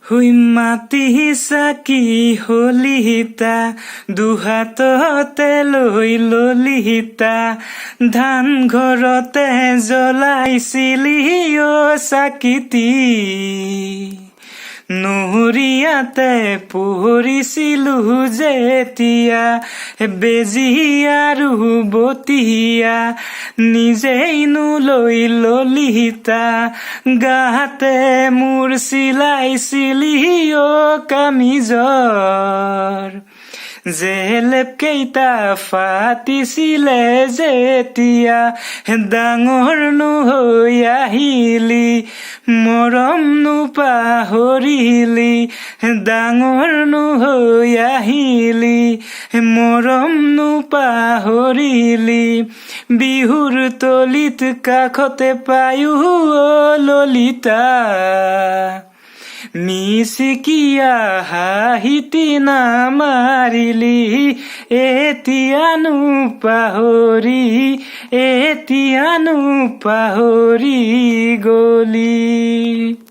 হুই মাটি চাকি শলিতা দুহাততে লৈ ললিতা ধান ঘৰতে জ্বলাইছিলি চাকিটি নুহুৰীয়াতে পঢ়িছিলো যেতিয়া বেজি আৰু বতিয়া নিজেইনো লৈ ললিতা গাতে মোৰ চিলাইছিলি কামিজৰ জেলেপ কেইটা ফাটিছিলে যেতিয়া ডাঙৰনো হৈ আহিলি মৰমনো পাহৰিলি ডাঙৰনো হৈ আহিলি মৰমনো পাহৰিলি বিহুৰ তলিত কাষতে পায়ো ললিতা মিচিকিয়া হাঁহিতি নামাৰিলি এতিয়ানো পাহৰি গলি।